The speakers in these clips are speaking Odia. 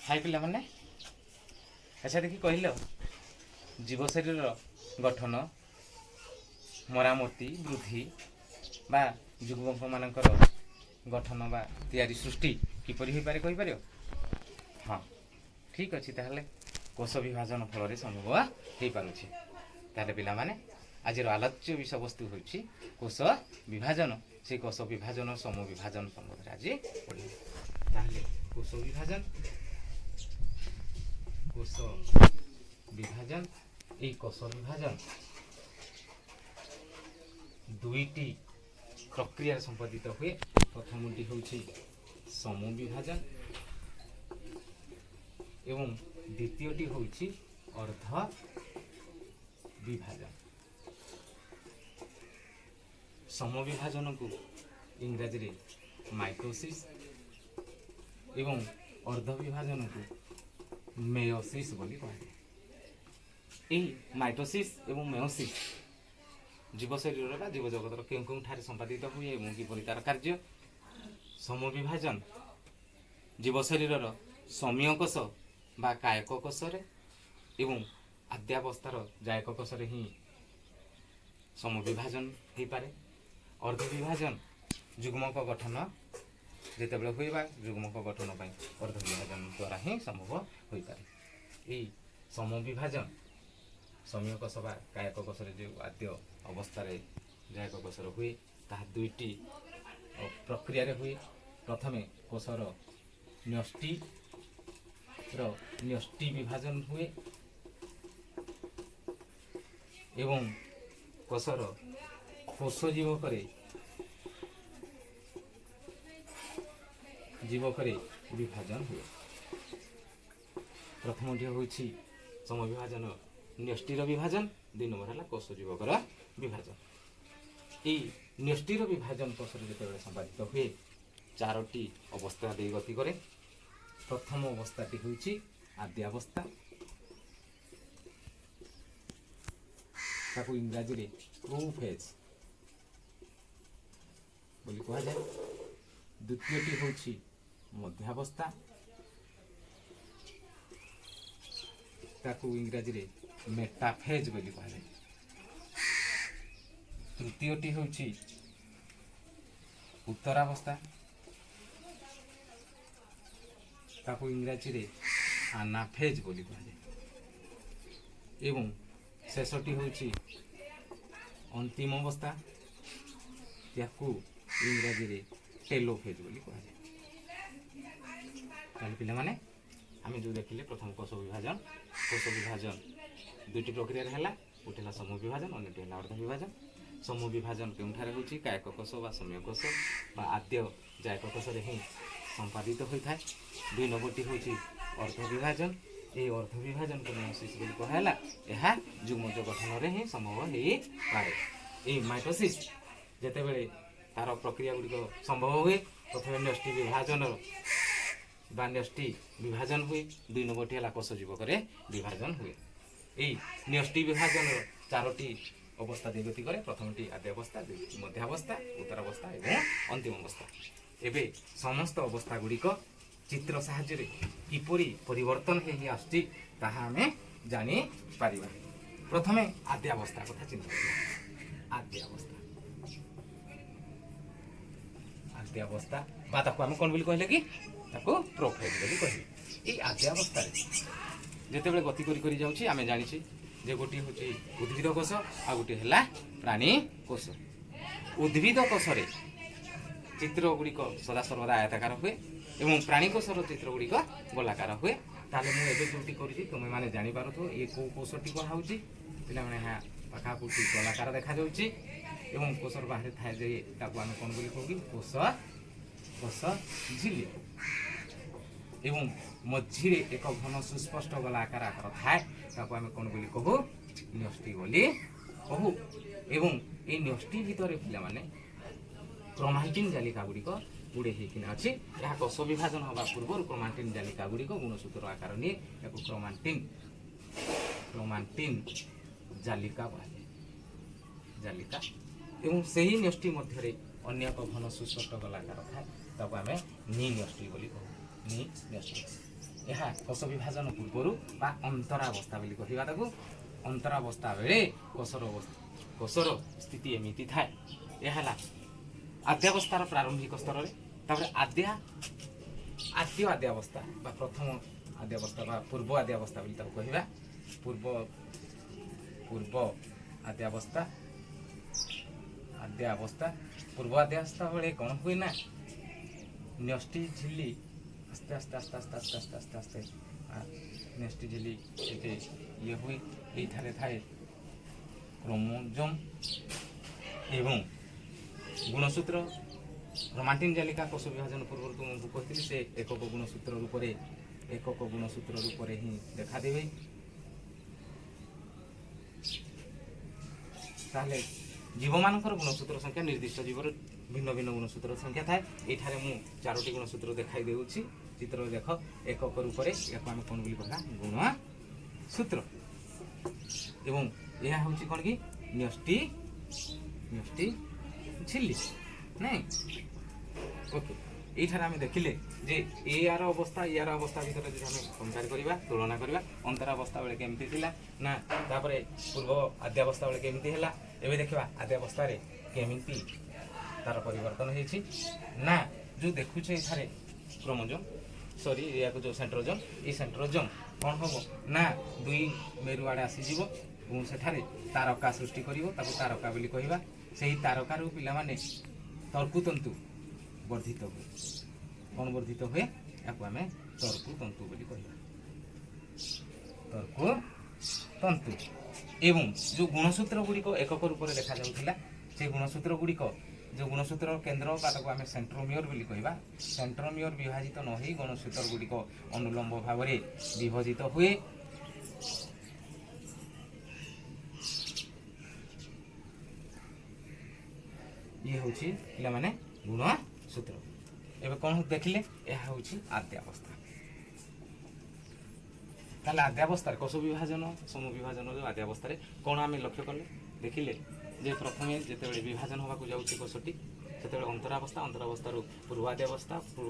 हाय पिला माने अच्छा देखि कहल जीव शरीर गठन मरामती वृद्धि बा युवक मानकर गठन बा तैयारी सृष्टि किपरि हो पारे कहि पारे हाँ ठीक अच्छे ताहले कोष विभाजन फल संभव हो पारुछि ताहले पिला माने आज आलोच्य विषय वस्तु होछि कोष विभाजन से कोष विभाजन समूह विभाजन संबंध आज पढ़िए ताहले कोष विभाजन এই কোষ বিভাজন দুইটি প্রক্রিয়ার সম্পাদিত हुए প্রথমটি হচ্ছে সমূহ বিভাজন এবং দ্বিতীয়টি হচ্ছে অর্ধ বিভাজন সমূহ বিভাজনକୁ ইংরেজিରେ মাইটোসিস এবং অর্ধ বিভাজনକୁ মেয়োসিস ବୋଲି କୁହାଯାଏ। এই মাইটোসিস এবং মেয়োসিস জীব শরীর বা জীব জগতর কেଉଁ କେଉଁଠାରେ ସମ୍ପାଦିତ ହୁଏ ଏବଂ କିପରି ତାର କାର୍ଯ୍ୟ ସମୂହ ବିଭାଜନ জীব ଶରୀରର ସମୀୟ କୋଷ ବା କାୟକ କୋଷରେ ଏବଂ ଆଦ୍ୟାବସ୍ଥାର ଜାୟକ କୋଷରେ ହିଁ ସମୂହ ବିଭାଜନ ହୋଇପାରେ। ଅର୍ଧ ବିଭାଜନ ଯୁଗ୍ମକ ଗଠନ ଯେତେବେଳେ ହୁଏ ବା ଯୁଗ୍ମକ ଗଠନ ପାଇଁ ଅର୍ଧ ବିଭାଜନ ଦ୍ୱାରା ହିଁ ସମ୍ଭବ ହୋଇପାରେ। এই ସମୂହ ବିଭାଜନ ସମୀୟ କୋଷ ବା କାୟକ କୋଷରେ ଯେଉଁ ଆଦ୍ୟ ଅବସ୍ଥାରେ ଜାୟକ କୋଷର ହୁଏ ତାହା ଦୁଇଟି ପ୍ରକ୍ରିୟାରେ ହୁଏ। ପ୍ରଥମେ କୋଷର ନ୍ୟଷ୍ଟି ବିଭାଜନ ହୁଏ ଏବଂ କୋଷର କୋଷ ଜୀବକରେ ବିଭାଜନ ହୁଏ। ପ୍ରଥମଟି ହେଉଛି ସମୂହ ବିଭାଜନ ନ୍ୟଷ୍ଟିର ବିଭାଜନ, ଦୁଇ ନମ୍ବର ହେଲା କୋଷ ଜୀବକର ବିଭାଜନ। এই ন্যষ্টির বিভাজন কোষরে যেতবে সম্পাদিত हुए চারটি অবস্থা দিয়ে গতি করে। প্রথম অবস্থাটি হচ্ছে আদ্যাবস্থা, তাকে ইংরাজিরে প্রোফেজ বলি কুহযায়। দ্বিতীয়টি হচ্ছে মধ্যাবস্থা, তাকে ইংরাজিরে মেটাফেজ বলি কুহযায়। তৃতীয়টি হচ্ছে উত্তরাবস্থা, তাকে ইংরাজিরে আনাফেজ বলি কুহযায়। এবং শেষটি হচ্ছে অন্তিম অবস্থা, তাকে ইংরাজিরে টেলোফেজ বলি কুহযায়। তাহলে পিলামানে আমি যে দেখিলে প্রথম কোষ বিভাজন দুইটি প্রক্রিয়ার হেলা, গোটে হল সমূহ বিভাজন, অন্যটি হল অর্ধ বিভাজন। সমূহ বিভাজন কেউঠারে হচ্ছে কায়ক কোষ বা সমীয় কোষ বা আদ্য জায়ক কোষরে হি সম্পাদিত হয়ে থাকে। দুই নম্বরটি হচ্ছে অর্ধ বিভাজন, এই অর্ধ বিভাজনকে মেয়োসিস বলি কুহলা। ଏହା ଯୁଗ୍ମଜ ଗଠନରେ ହିଁ ସମ୍ଭବ ହେଇପାରେ। এই ମାଇଟୋସିସ୍ ଯେତେବେଳେ ତାର ପ୍ରକ୍ରିୟା ଗୁଡ଼ିକ ସମ୍ଭବ ହୁଏ, ପ୍ରଥମେ ନ୍ୟଷ୍ଟି ବିଭାଜନ ହୁଏ, ଦୁଇ নম্বরটি ହେଲା କୋଷ ଜୀବକରେ ବିଭାଜନ ହୁଏ। এই ন্যষ্টি বিভাজনର চারটি অবস্থা দিয়ে গতি করে। প্রথমটি আদ্যাবস্থা, মধ্যাবস্থা, উত্তরাবস্থা এবং অন্তিম অবস্থা। এবে সমস্ত অবস্থা গুড়িক চিত্র সাহায্যে কিপরি পরিবর্তন হয়ে আসছে তাহা আমি জানিপারিবা। প্রথমে আদ্যাবস্থা কথা চিন্তা করিবা। আদ্যাবস্থা বা তাকে আমি কোন বলি কহিলে কি তাকে প্রোফেজ বলি কহিলে। এই আদ্যাবস্থায় যেতবে গতি করি যাচ্ছি আমি জানিছি যে গোটিয়ে হচ্ছে উদ্ভিদ কোষ আর গোটিয়ে হল প্রাণী কোষ। উদ্ভিদ কোষরে চিত্র গুড়িক সদা সর্বদা আয়তাকার হুয়ে এবং প্রাণী কোষর চিত্র গুড়িক গোলাকার হুয়ে। তাহলে মু এবে যেটি করছি তুমি মানে জাঁপারুথ এ কেউ কোষটি কুয়া হচ্ছে পিলা মানে হ্যাঁ পাখাপাখি গোলাকার দেখা যাচ্ছে এবং কোষর বাহারে থাকে যে তাকে আমি কোন বলি কহু কি কোষ ঝিল্লি এবং মঝিরে এক ঘন সুস্পষ্ট গোলাকার আকার থাকে তাকে আমি কোন বলি কহু ন্যষ্টি বলি কহু। এবং এই ন্যষ্টি ভিতরে পিলা মানে ক্রোমাটিন জালিকা গুড়িক গুড়ে হয়েকিনা আছে। ଏହା କୋଷ ବିଭାଜନ ହେବା ପୂର୍ବରୁ କ୍ରୋମାଟିନ୍ ଜାଲିକା ଗୁଡ଼ିକ ଗୁଣସୂତ୍ର ଆକାର ନିଏ, ଏହାକୁ କ୍ରୋମାଟିନ୍ ଜାଲିକା କୁହାଯାଏ। ଜାଲିକା ଏବଂ ସେହି ନ୍ୟଷ୍ଟି ମଧ୍ୟରେ ଅନ୍ୟ ଏକ ଘନ ସୁସ୍ପଷ୍ଟ ଗୋଲାକାର ଥାଏ, ତାକୁ ଆମେ ନି ନ୍ୟଷ୍ଟି ବୋଲି କହୁ। ନି ନ୍ୟଷ୍ଟି ଏହା କୋଷ ବିଭାଜନ ପୂର୍ବରୁ ବା ଅନ୍ତରାବସ୍ଥା ବୋଲି କହିବା ତାକୁ। ଅନ୍ତରାବସ୍ଥା ବେଳେ କୋଷର ସ୍ଥିତି ଏମିତି ଥାଏ। ଏହା ହେଲା ଆଦ୍ୟାବସ୍ଥାର ପ୍ରାରମ୍ଭିକ ସ୍ତରରେ। ତାପରେ ଆଦ୍ୟ ଆଦ୍ୟାବସ୍ଥା ବା ପ୍ରଥମ ଆଦ୍ୟାବସ୍ଥା ବା ପୂର୍ବ ଆଦ୍ୟାବସ୍ଥା ବୋଲି ତାକୁ କହିବା। ପୂର୍ବ ଆଦ୍ୟାବସ୍ଥା ପୂର୍ବ ଆଦ୍ୟାବସ୍ଥା ବେଳେ କ'ଣ ହୁଏ ନା ନ୍ୟଷ୍ଟି ଝିଲ୍ଲି ଆସ୍ତେ ଆସ୍ତେ ନ୍ୟଷ୍ଟି ଝିଲ୍ଲି ଟିକେ ଇଏ ହୁଏ। ଏଇଠାରେ ଥାଏ କ୍ରୋମୋଜୋମ୍ ଏବଂ ଗୁଣସୂତ୍ର। କ୍ରୋମାଟିନ୍ ଜାଲିକା କୋଷ ବିଭାଜନ ପୂର୍ବରୁ ତୁମକୁ କହିଥିଲି ସେ ଏକକ ଗୁଣସୂତ୍ର ରୂପରେ ହିଁ ଦେଖାଦେବେ। ତାହେଲେ ଜୀବମାନଙ୍କର ଗୁଣସୂତ୍ର ସଂଖ୍ୟା ନିର୍ଦ୍ଦିଷ୍ଟ ଜୀବର ଭିନ୍ନ ଭିନ୍ନ ଗୁଣସୂତ୍ର ସଂଖ୍ୟା ଥାଏ। ଏଇଠାରେ ମୁଁ 4ଟି ଗୁଣସୂତ୍ର ଦେଖାଇ ଦେଉଛି। ଚିତ୍ରରେ ଦେଖ ଏକକ ରୂପରେ ଏହାକୁ ଆମେ କ'ଣ ବୋଲି କହିବା ଗୁଣସୂତ୍ର। ଏବଂ ଏହା ହେଉଛି କ'ଣ କି ନ୍ୟଷ୍ଟି ଝିଲ୍ଲି ନାଇଁ। ଓକେ, এইଠାରେ ଆମେ ଦେଖିଲେ ଯେ ଏହାର ଅବସ୍ଥା ଭିତରେ ଯଦି ଆମେ କମ୍ପେୟାର କରିବା ତୁଳନା କରିବା ଅନ୍ତରାବସ୍ଥା ବେଳେ କେମିତି ଥିଲା ନା ତାପରେ ପୂର୍ବ ଆଦ୍ୟାବସ୍ଥା ବେଳେ କେମିତି ହେଲା। ଏବେ ଦେଖିବା ଆଦ୍ୟାବସ୍ଥାରେ କେମିତି ତାର ପରିବର୍ତ୍ତନ ହେଇଛି ନା ଯେଉଁ ଦେଖୁଛେ ଏଠାରେ କ୍ରୋମୋଜୋମ୍ ଏହାକୁ ଯେଉଁ ସେଣ୍ଟ୍ରୋଜୋମ୍ ଏଇ ସେଣ୍ଟ୍ରୋଜୋମ୍ କ'ଣ ହେବ ନା 2 ମେରୁ ଆଡ଼େ ଆସିଯିବ ଏବଂ ସେଠାରେ ତାରକା ସୃଷ୍ଟି କରିବ। ତାକୁ ତାରକା ବୋଲି କହିବା। ସେହି ତାରକାରୁ ପିଲାମାନେ ତର୍କୁତନ୍ତୁ ବର୍ଦ୍ଧିତ ହୁଏ। କ'ଣ ବର୍ଦ୍ଧିତ ହୁଏ? ଏହାକୁ ଆମେ ତର୍କୁତନ୍ତୁ ବୋଲି କହିବା। ତର୍କୁତନ୍ତୁ ଏବଂ ଯେଉଁ ଗୁଣସୂତ୍ର ଗୁଡ଼ିକ ଏକକ ରୂପରେ ଦେଖାଯାଉଥିଲା ସେ ଗୁଣସୂତ୍ର ଗୁଡ଼ିକ ଯେଉଁ ଗୁଣସୂତ୍ର କେନ୍ଦ୍ର ବା ତାକୁ ଆମେ ସେଣ୍ଟ୍ରୋମିୟର ବୋଲି କହିବା। ସେଣ୍ଟ୍ରୋମିୟର ବିଭାଜିତ ନ ହୋଇ ଗୁଣସୂତ୍ର ଗୁଡ଼ିକ ଅନୁଲମ୍ବ ଭାବରେ ବିଭଜିତ ହୁଏ। ଇଏ ହେଉଛି ପିଲାମାନେ ଗୁଣସୂତ୍ର। ଏବେ କ'ଣ ଦେଖିଲେ ଏହା ହେଉଛି ଆଦ୍ୟାବସ୍ଥା। ତାହେଲେ ଆଦ୍ୟାବସ୍ଥାରେ କୋଷ ବିଭାଜନ ସମବିଭାଜନର ଆଦ୍ୟାବସ୍ଥାରେ କ'ଣ ଆମେ ଲକ୍ଷ୍ୟ କଲେ ଦେଖିଲେ ଯେ ପ୍ରଥମେ ଯେତେବେଳେ ବିଭାଜନ ହେବାକୁ ଯାଉଛି କୋଷଟି ସେତେବେଳେ ଅନ୍ତରାବସ୍ଥାରୁ ପୂର୍ବ ଆଦ୍ୟାବସ୍ଥାରୁ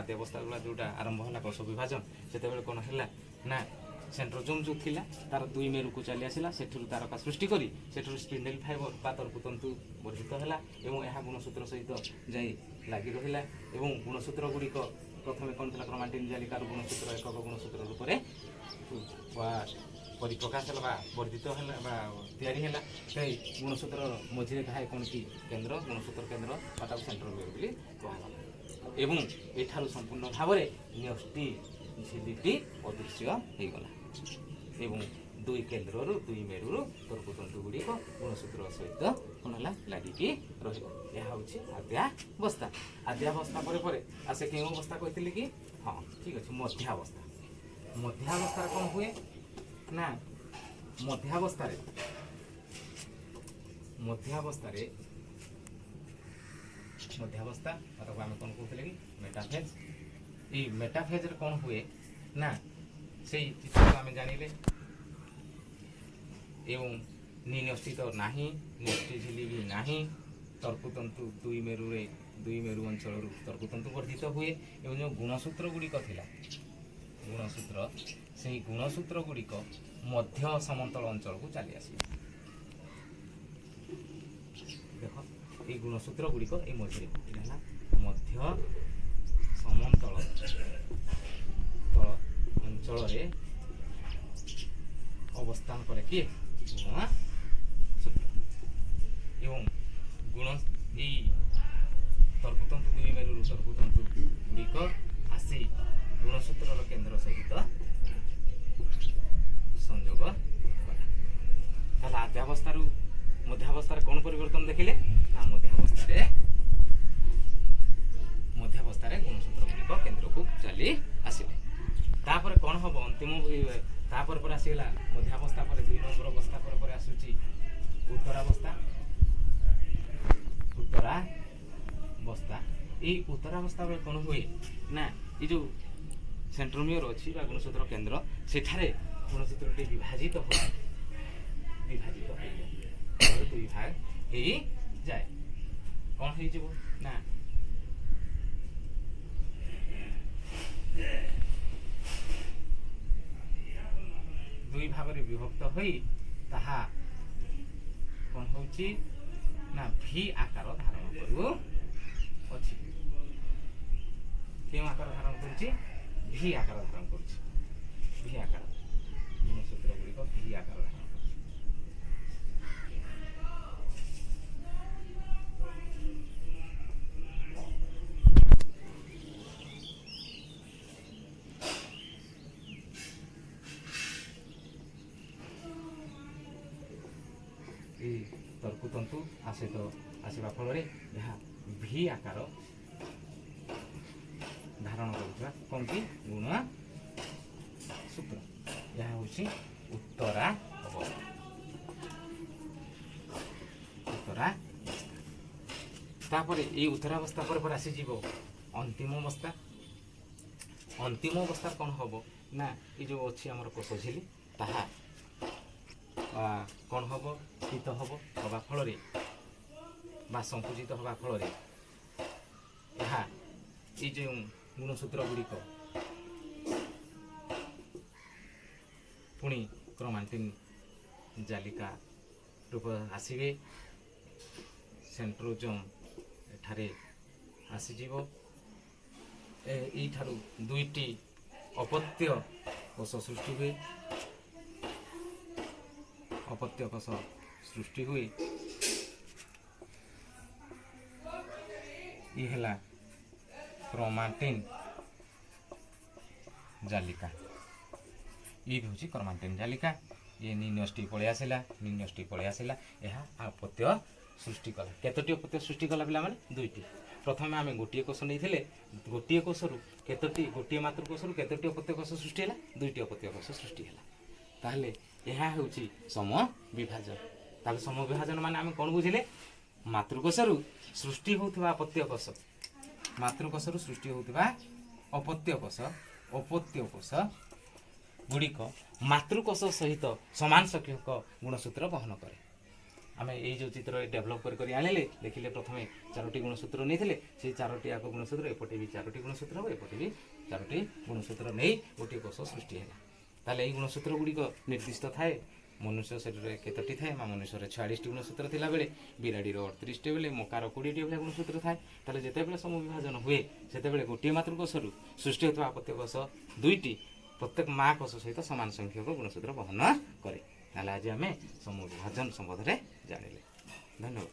ଆଦ୍ୟାବସ୍ଥା ଯେଉଁଟା ଆରମ୍ଭ ହେଲା କୋଷ ବିଭାଜନ ସେତେବେଳେ କ'ଣ ହେଲା ନା ସେଣ୍ଟ୍ରୋଜୋମ୍ ଯେଉଁ ଥିଲା ତାର 2 ମେରୁକୁ ଚାଲି ଆସିଲା। ସେଠାରୁ ତାରକା ସୃଷ୍ଟି କରି ସେଠାରୁ ସ୍ପିଣ୍ଡେଲ ଫାଇବର ବା ତର୍କୁତନ୍ତୁ ବର୍ଦ୍ଧିତ ହେଲା ଏବଂ ଏହା ଗୁଣସୂତ୍ର ସହିତ ଯାଇ ଲାଗି ରହିଲା। ଏବଂ ଗୁଣସୂତ୍ର ଗୁଡ଼ିକ ପ୍ରଥମେ କ'ଣ ଥିଲା କ୍ରୋମାଟିନ୍ ଜାଲିକାରୁ ଗୁଣସୂତ୍ର ଏକକ ଗୁଣସୂତ୍ର ରୂପରେ ପରିପ୍ରକାଶ ହେଲା ବା ବର୍ଦ୍ଧିତ ହେଲା ବା ତିଆରି ହେଲା। ସେଇ ଗୁଣସୂତ୍ରର ମଝିରେ ଥାଏ କ'ଣ କି ଗୁଣସୂତ୍ର କେନ୍ଦ୍ର ବା ତାକୁ ସେଣ୍ଟ୍ରୋମିୟର ବୋଲି କୁହାଗଲା। ଏବଂ ଏଠାରୁ ସମ୍ପୂର୍ଣ୍ଣ ଭାବରେ ନ୍ୟଷ୍ଟି ଝିଲ୍ଲିଟି ଅଦୃଶ୍ୟ ହୋଇଗଲା ଏବଂ 2 କେନ୍ଦ୍ରରୁ 2 ମେରୁରୁ ତର୍କୁତନ୍ତୁ ଗୁଡ଼ିକ ଗୁଣସୂତ୍ର ସହିତ କ'ଣ ହେଲା ଲାଗିକି ରହିବ। ଏହା ହେଉଛି ଆଦ୍ୟାବସ୍ଥା। ଆଦ୍ୟାବସ୍ଥା ପରେ ଆସେ କେଉଁ ଅବସ୍ଥା କହିଥିଲି କି? ହଁ ଠିକ୍ ଅଛି, ମଧ୍ୟାବସ୍ଥା। ମଧ୍ୟାବସ୍ଥାରେ କ'ଣ ହୁଏ ନା ମଧ୍ୟାବସ୍ଥାରେ ତାକୁ ଆମେ କ'ଣ କହୁଥିଲେ କି ମେଟାଫେଜ୍। ଏଇ ମେଟାଫେଜ୍ରେ କ'ଣ ହୁଏ ନା ସେଇ ଚିତ୍ରକୁ ଆମେ ଜାଣିଲେ ଏବଂ ନ୍ୟଷ୍ଟି ତ ନାହିଁ, ନ୍ୟଷ୍ଟି ଝିଲ୍ଲି ବି ନାହିଁ। ତର୍କୁତନ୍ତୁ 2 ମେରୁ ଅଞ୍ଚଳରୁ ତର୍କୁତନ୍ତୁ ବର୍ଦ୍ଧିତ ହୁଏ ଏବଂ ଯେଉଁ ଗୁଣସୂତ୍ର ଗୁଡ଼ିକ ଥିଲା ସେହି ଗୁଣସୂତ୍ର ଗୁଡ଼ିକ ମଧ୍ୟ ସମନ୍ତଳ ଅଞ୍ଚଳକୁ ଚାଲି ଆସିବ। ଦେଖ এই গুণসূত্র গুড়িক এই মধ্যে ହେଲା ମଧ୍ୟ ସମନ୍ତଳ ଅଞ୍ଚଳରେ ଅବସ୍ଥାନ କରେ କିଏ? ଗୁଣସୂତ୍ର। ଏବଂ এই ତର୍କୁତନ୍ତୁ 2 ମେରୁରୁ ତର୍କୁତନ୍ତୁ ଗୁଡ଼ିକ ଆସି ଗୁଣସୂତ୍ରର କେନ୍ଦ୍ର ସହିତ ସଂଯୋଗ କଲା। ତାହେଲେ ଆଦ୍ୟାବସ୍ଥାରୁ ମଧ୍ୟାବସ୍ଥାରେ କ'ଣ ପରିବର୍ତ୍ତନ ଦେଖିଲେ ନା ମଧ୍ୟାବସ୍ଥାରେ ଗୁଣସୂତ୍ର ଗୁଡ଼ିକ କେନ୍ଦ୍ରକୁ ଚାଲି ଆସିଲେ। ତାପରେ କ'ଣ ହେବ ଅନ୍ତିମ ତାପରେ ପରେ ଆସିଗଲା ମଧ୍ୟାବସ୍ଥା ପରେ 2 ନମ୍ବର ଅବସ୍ଥା ପରେ ଆସୁଛି ଉତ୍ତରାବସ୍ଥା। এই ଉତ୍ତରାବସ୍ଥା ବେଳେ କ'ଣ ହୁଏ ନା ଏ ଯେଉଁ ସେଣ୍ଟ୍ରୋମିୟର ଅଛି ବା ଗୁଣସୂତ୍ର କେନ୍ଦ୍ର ସେଠାରେ ଗୁଣସୂତ୍ରଟି ବିଭାଜିତ ହୋଇଯାଏ। 2 ଭାଗ ହେଇଯାଏ। କ'ଣ ହେଇଯିବ ନା ଦୁଇ ଭାଗରେ ବିଭକ୍ତ ହୋଇ ତାହା କ'ଣ ହେଉଛି ନା ଭି ଆକାର ଧାରଣ କରୁଅଛି। କେଉଁ ଆକାର ଧାରଣ କରୁଛି? ଭି ଆକାର ଧାରଣ କରୁଛି। ଭି ଆକାର ଗୁଣସୂତ୍ର ଗୁଡ଼ିକ ଭି ଆକାର ଧାରଣ କରୁଛି। এই ତର୍କୁତନ୍ତୁ ଆସିବା ଫଳରେ ଏହା ଭି ଆକାର ଧାରଣ କରୁଥିବା କ'ଣ କି ଗୁଣ ସୂତ୍ର। ଏହା ହେଉଛି ଉତ୍ତରା ଅବସ୍ଥା। ଉତ୍ତରା ତାପରେ ଏଇ ଉତ୍ତରାବସ୍ଥା ପରେ ପରେ ଆସିଯିବ ଅନ୍ତିମ ଅବସ୍ଥା। ଅନ୍ତିମ ଅବସ୍ଥା କ'ଣ ହବ ନା ଏ ଯେଉଁ ଅଛି ଆମର କୋଷ ଝିଲି ତାହା କ'ଣ ହବ? ସ୍ଥିତ ହେବା ଫଳରେ ବା ସଂକୁଚିତ ହେବା ଫଳରେ ଏହା ଏଇ ଯେଉଁ ଗୁଣସୂତ୍ର ଗୁଡ଼ିକ ପୁଣି କ୍ରୋମାଟିନ୍ ଜାଲିକା ରୂପ ଆସିବେ। ସେଣ୍ଟ୍ରୋଜୋମ୍ ଏଠାରେ ଆସିଯିବ। ଏଇଠାରୁ ଦୁଇଟି ଅପତ୍ୟ କୋଷ ସୃଷ୍ଟି ହୁଏ। ଅପତ୍ୟ କୋଷ ସୃଷ୍ଟି ହୁଏ। ଇଏ ହେଲା କ୍ରୋମାଟିନ୍ ଜାଲିକା। ଇଏ ବି ହେଉଛି କ୍ରୋମାଟିନ୍ ଜାଲିକା। ଇଏ ନିନ୍ୟଷ୍ଟି ପଳେଇ ଆସିଲା। ଏହା ଅପତ୍ୟ ସୃଷ୍ଟି କଲା। କେତୋଟି ଅପତ୍ୟ ସୃଷ୍ଟି କଲା ପିଲାମାନେ? ଦୁଇଟି। ପ୍ରଥମେ ଆମେ ଗୋଟିଏ କୋଷ ନେଇଥିଲେ। ଗୋଟିଏ କୋଷରୁ ଗୋଟିଏ ମାତୃକୋଷରୁ କେତୋଟି ଅପତ୍ୟ କୋଷ ସୃଷ୍ଟି ହେଲା? ଦୁଇଟି ଅପତ୍ୟ କୋଷ ସୃଷ୍ଟି ହେଲା। ତାହେଲେ ଏହା ହେଉଛି ସମବିଭାଜନ। ତାହେଲେ ସମବିଭାଜନ ମାନେ ଆମେ କ'ଣ ବୁଝିଲେ? ମାତୃକୋଷରୁ ସୃଷ୍ଟି ହେଉଥିବା ଅପତ୍ୟ କୋଷ, ମାତୃକୋଷରୁ ସୃଷ୍ଟି ହେଉଥିବା ଅପତ୍ୟ କୋଷ ଗୁଡ଼ିକ ମାତୃକୋଷ ସହିତ ସମାନ ସଂଖ୍ୟକ ଗୁଣସୂତ୍ର ବହନ କରେ। ଆମେ ଏଇ ଯେଉଁ ଚିତ୍ର ଡେଭଲପ୍ କରି ଆଣିଲେ ଦେଖିଲେ ପ୍ରଥମେ 4ଟି ଗୁଣସୂତ୍ର ନେଇଥିଲେ। ସେଇ 4ଟି ଆଗ ଗୁଣସୂତ୍ର ଏପଟେ ବି 4ଟି ଗୁଣସୂତ୍ର ହେବ, ଏପଟେ ବି 4ଟି ଗୁଣସୂତ୍ର ନେଇ ଗୋଟିଏ କୋଷ ସୃଷ୍ଟି ହେଲା। ତାହେଲେ ଏଇ ଗୁଣସୂତ୍ର ଗୁଡ଼ିକ ନିର୍ଦ୍ଦିଷ୍ଟ ଥାଏ। ମନୁଷ୍ୟ ଶରୀରରେ କେତୋଟି ଥାଏ? ମନୁଷ୍ୟରେ 46ଟି ଗୁଣସୂତ୍ର ଥିଲାବେଳେ ବିରାଡ଼ିର 38ଟି ବେଳେ ମକାର 20ଟି ଭଳିଆ ଗୁଣସୂତ୍ର ଥାଏ। ତାହେଲେ ଯେତେବେଳେ ସମବିଭାଜନ ହୁଏ ସେତେବେଳେ ଗୋଟିଏ ମାତୃକୋଷରୁ ସୃଷ୍ଟି ହେଉଥିବା ଅପତ୍ୟ କୋଷ ଦୁଇଟି ପ୍ରତ୍ୟେକ ମା କୋଷ ସହିତ ସମାନ ସଂଖ୍ୟକ ଗୁଣସୂତ୍ର ବହନ କରେ। ତାହେଲେ ଆଜି ଆମେ ସମବିଭାଜନ ସମ୍ବନ୍ଧରେ ଜାଣିଲେ। ଧନ୍ୟବାଦ।